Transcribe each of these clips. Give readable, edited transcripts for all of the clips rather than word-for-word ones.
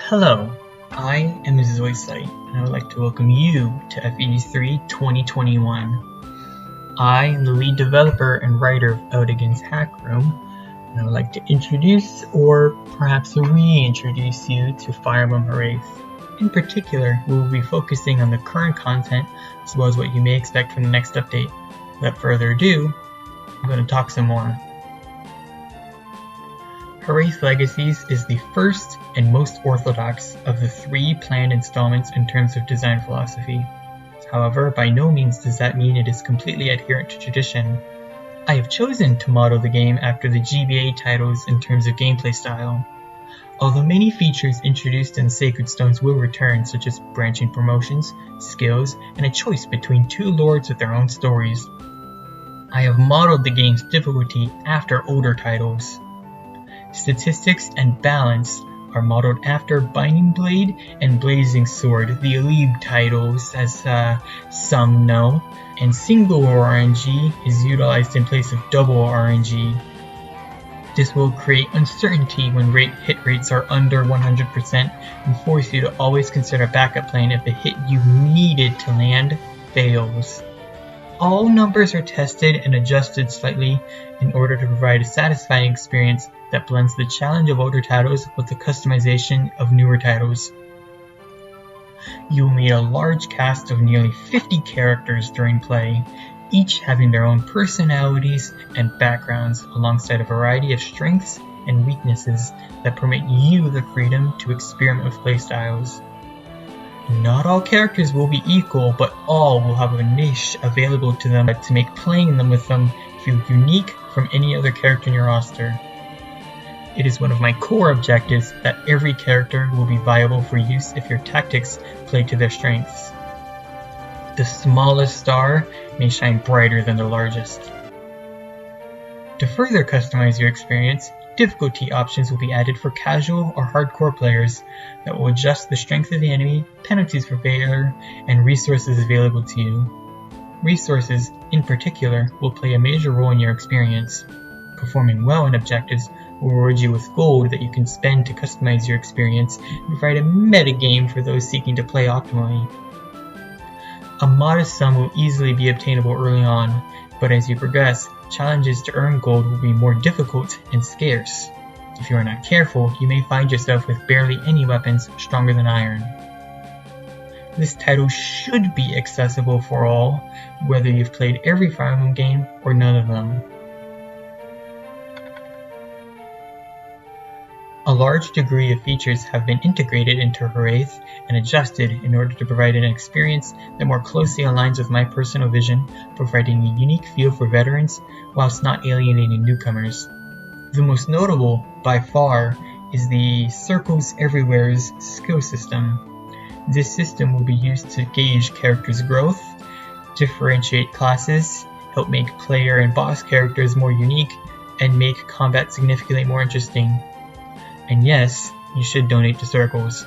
Hello, I am Zoisite, and I would like to welcome you to FEE3 2021. I am the lead developer and writer of Eldigan's Hack Room, and I would like to introduce, or perhaps reintroduce you to Fire Emblem Hiraeth. In particular, we will be focusing on the current content, as well as what you may expect from the next update. Without further ado, I'm going to talk some more. Hiraeth Legacies is the first and most orthodox of the 3 planned installments in terms of design philosophy. However, by no means does that mean it is completely adherent to tradition. I have chosen to model the game after the GBA titles in terms of gameplay style. Although many features introduced in Sacred Stones will return, such as branching promotions, skills, and a choice between 2 lords with their own stories, I have modeled the game's difficulty after older titles. Statistics and balance are modeled after Binding Blade and Blazing Sword, the Elite titles as some know, and single RNG is utilized in place of double RNG. This will create uncertainty when hit rates are under 100% and force you to always consider a backup plan if the hit you needed to land fails. All numbers are tested and adjusted slightly in order to provide a satisfying experience that blends the challenge of older titles with the customization of newer titles. You will meet a large cast of nearly 50 characters during play, each having their own personalities and backgrounds alongside a variety of strengths and weaknesses that permit you the freedom to experiment with playstyles. Not all characters will be equal, but all will have a niche available to them to make playing them with them feel unique from any other character in your roster. It is one of my core objectives that every character will be viable for use if your tactics play to their strengths. The smallest star may shine brighter than the largest. To further customize your experience, difficulty options will be added for casual or hardcore players that will adjust the strength of the enemy, penalties for failure, and resources available to you. Resources, in particular, will play a major role in your experience. Performing well in objectives will reward you with gold that you can spend to customize your experience and provide a metagame for those seeking to play optimally. A modest sum will easily be obtainable early on, but as you progress, challenges to earn gold will be more difficult and scarce. If you are not careful, you may find yourself with barely any weapons stronger than iron. This title should be accessible for all, whether you've played every Fire Emblem game or none of them. A large degree of features have been integrated into Hiraeth and adjusted in order to provide an experience that more closely aligns with my personal vision, providing a unique feel for veterans whilst not alienating newcomers. The most notable, by far, is the Circles Everywhere's skill system. This system will be used to gauge characters' growth, differentiate classes, help make player and boss characters more unique, and make combat significantly more interesting. And yes, you should donate to Circles.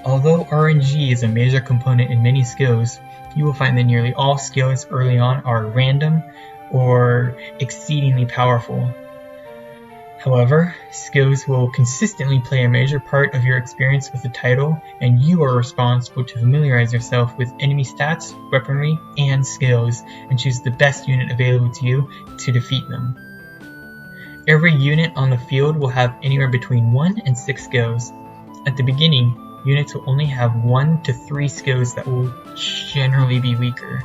Although RNG is a major component in many skills, you will find that nearly all skills early on are random or exceedingly powerful. However, skills will consistently play a major part of your experience with the title, and you are responsible to familiarize yourself with enemy stats, weaponry, and skills, and choose the best unit available to you to defeat them. Every unit on the field will have anywhere between 1 and 6 skills. At the beginning, units will only have 1 to 3 skills that will generally be weaker.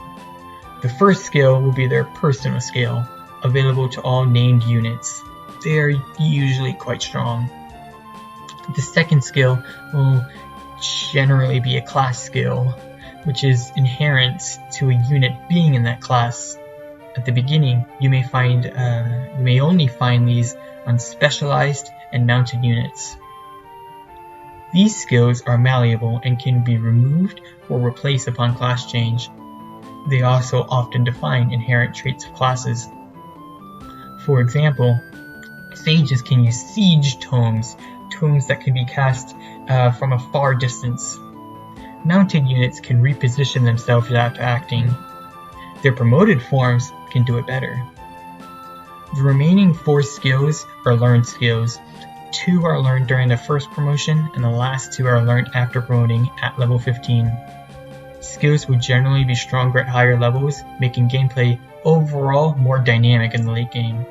The first skill will be their personal skill, available to all named units. They are usually quite strong. The second skill will generally be a class skill, which is inherent to a unit being in that class. At the beginning, you may only find these on specialized and mounted units. These skills are malleable and can be removed or replaced upon class change. They also often define inherent traits of classes. For example, sages can use siege tomes that can be cast from a far distance. Mounted units can reposition themselves after acting. Their promoted forms can do it better. The remaining 4 skills are learned skills, 2 are learned during the first promotion, and the last 2 are learned after promoting at level 15. Skills will generally be stronger at higher levels, making gameplay overall more dynamic in the late game.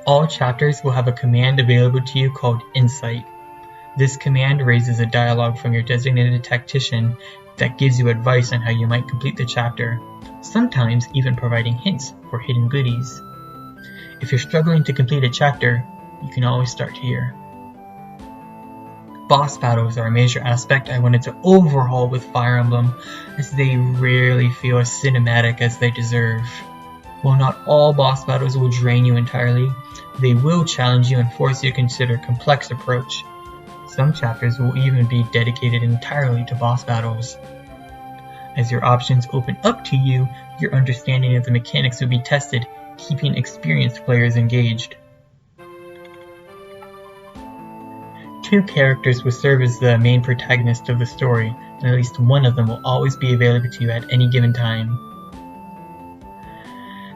All chapters will have a command available to you called Insight. This command raises a dialogue from your designated tactician that gives you advice on how you might complete the chapter, sometimes even providing hints for hidden goodies. If you're struggling to complete a chapter, you can always start here. Boss battles are a major aspect I wanted to overhaul with Fire Emblem, as they rarely feel as cinematic as they deserve. While not all boss battles will drain you entirely, they will challenge you and force you to consider a complex approach. Some chapters will even be dedicated entirely to boss battles. As your options open up to you, your understanding of the mechanics will be tested, keeping experienced players engaged. 2 characters will serve as the main protagonist of the story, and at least one of them will always be available to you at any given time.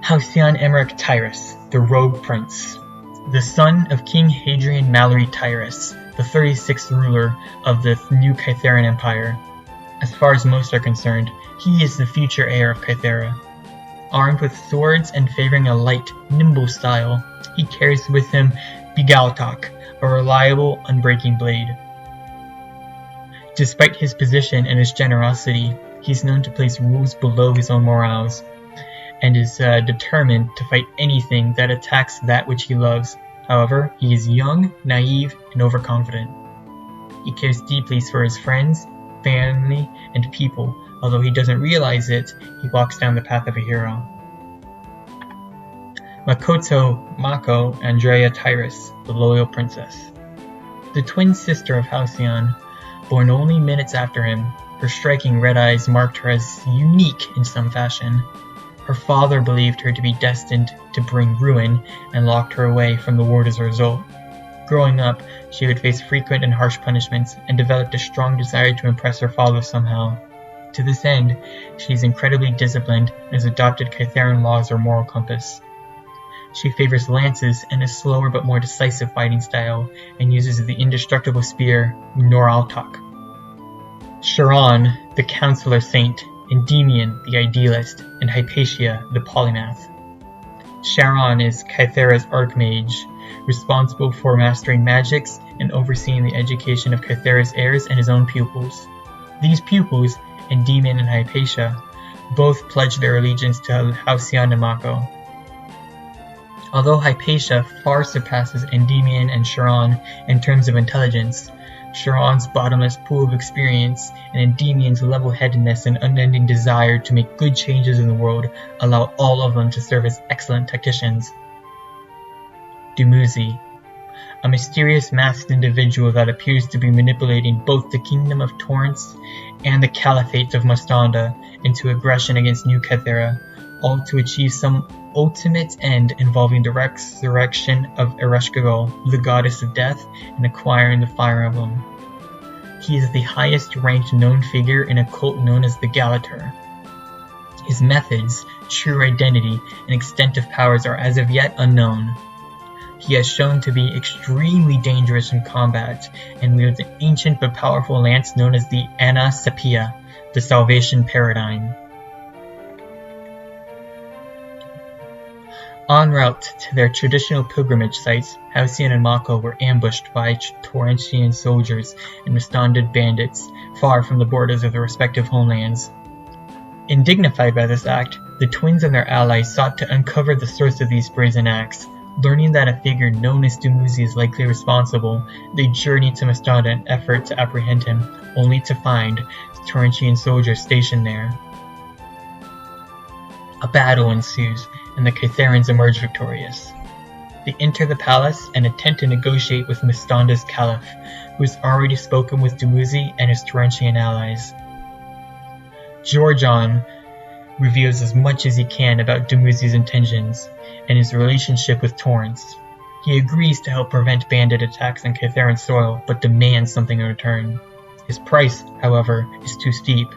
Halcyon Emmerich Tyrus, the Rogue Prince. The son of King Hadrian Mallory Tyrus, the 36th ruler of the new Kytheran Empire. As far as most are concerned, he is the future heir of Kythera. Armed with swords and favoring a light, nimble style, he carries with him Bigaltok, a reliable, unbreaking blade. Despite his position and his generosity, he's known to place rules below his own morals, and is determined to fight anything that attacks that which he loves. However, he is young, naive, and overconfident. He cares deeply for his friends, family, and people. Although he doesn't realize it, he walks down the path of a hero. Makoto Mako Andrea Tyrus, the Loyal Princess. The twin sister of Halcyon, born only minutes after him, her striking red eyes marked her as unique in some fashion. Her father believed her to be destined to bring ruin and locked her away from the world as a result. Growing up, she would face frequent and harsh punishments and developed a strong desire to impress her father somehow. To this end, she is incredibly disciplined and has adopted Kytheran law as her moral compass. She favors lances and a slower but more decisive fighting style, and uses the indestructible spear Noraltok. Charon, the Counselor Saint, Endymion, the Idealist, and Hypatia, the Polymath. Charon is Kythera's Archmage, responsible for mastering magics and overseeing the education of Kythera's heirs and his own pupils. These pupils, Endymion and Hypatia, both pledge their allegiance to Halcyon and Mako. Although Hypatia far surpasses Endymion and Charon in terms of intelligence, Charon's bottomless pool of experience and Endymion's level-headedness and unending desire to make good changes in the world allow all of them to serve as excellent tacticians. Dumuzi, a mysterious masked individual that appears to be manipulating both the Kingdom of Torrents and the Caliphate of Mastanda into aggression against New Kythera, all to achieve some ultimate end involving the resurrection of Ereshkigal, the goddess of death, and acquiring the Fire Emblem. He is the highest ranked known figure in a cult known as the Galater. His methods, true identity, and extent of powers are as of yet unknown. He has shown to be extremely dangerous in combat, and wields an ancient but powerful lance known as the Anna Sepia, the Salvation Paradigm. En route to their traditional pilgrimage sites, Halcyon and Mako were ambushed by Torrentian soldiers and Mastandid bandits, far from the borders of their respective homelands. Indignified by this act, the twins and their allies sought to uncover the source of these brazen acts. Learning that a figure known as Dumuzi is likely responsible, they journeyed to Mastanda in an effort to apprehend him, only to find Torrentian soldiers stationed there. A battle ensues, and the Kytherans emerge victorious. They enter the palace and attempt to negotiate with Mastanda's Caliph, who has already spoken with Dumuzi and his Torrentian allies. Georgion reveals as much as he can about Dumuzi's intentions and his relationship with Torrents. He agrees to help prevent bandit attacks on Kytheran soil, but demands something in return. His price, however, is too steep.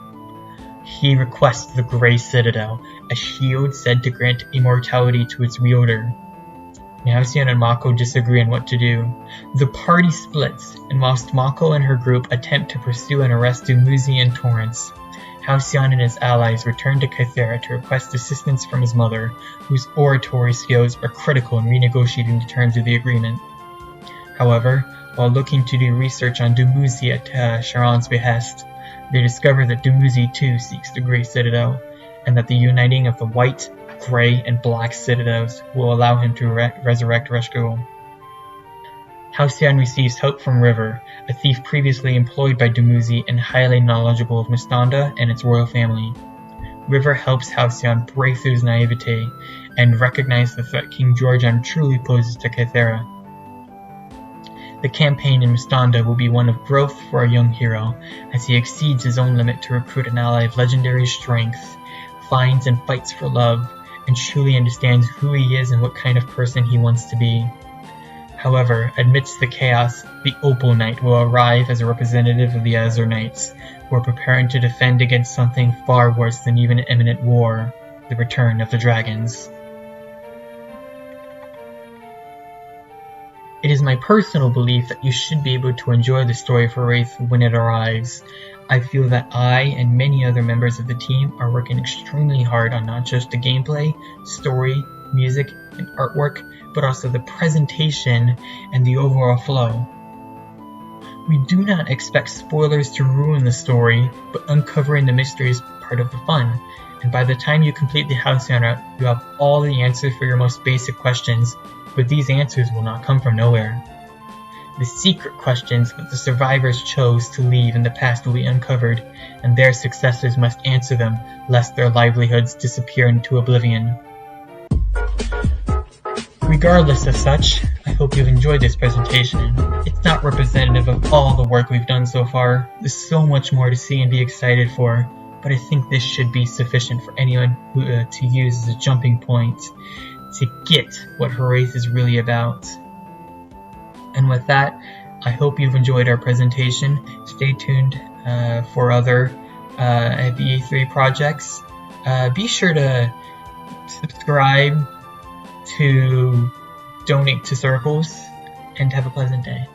He requests the Grey Citadel, a shield said to grant immortality to its wielder. Halcyon and Mako disagree on what to do. The party splits, and whilst Mako and her group attempt to pursue and arrest Dumuzi and Torrance, Halcyon and his allies return to Kythera to request assistance from his mother, whose oratory skills are critical in renegotiating the terms of the agreement. However, while looking to do research on Dumuzi at Charon's behest, they discover that Dumuzi too seeks the Grey Citadel, and that the uniting of the White, Grey, and Black Citadels will allow him to resurrect Resh'gul. Halcyon receives help from River, a thief previously employed by Dumuzi and highly knowledgeable of Mistanda and its royal family. River helps Halcyon break through his naivete and recognize the threat King Georgion truly poses to Kythera. The campaign in Mistanda will be one of growth for our young hero, as he exceeds his own limit to recruit an ally of legendary strength, finds and fights for love, and truly understands who he is and what kind of person he wants to be. However, amidst the chaos, the Opal Knight will arrive as a representative of the Azure Knights, who are preparing to defend against something far worse than even an imminent war, the return of the dragons. It is my personal belief that you should be able to enjoy the story for Wraith when it arrives. I feel that I and many other members of the team are working extremely hard on not just the gameplay, story, music, and artwork, but also the presentation and the overall flow. We do not expect spoilers to ruin the story, but uncovering the mystery is part of the fun, and by the time you complete the Halcyon route, you have all the answers for your most basic questions, but these answers will not come from nowhere. The secret questions that the survivors chose to leave in the past will be uncovered, and their successors must answer them, lest their livelihoods disappear into oblivion. Regardless of such, I hope you've enjoyed this presentation. It's not representative of all the work we've done so far. There's so much more to see and be excited for, but I think this should be sufficient for anyone who, to use as a jumping point to get what Hiraeth is really about. And with that, I hope you've enjoyed our presentation. Stay tuned for other FEE3 projects. Be sure to subscribe, to donate to Circles, and have a pleasant day.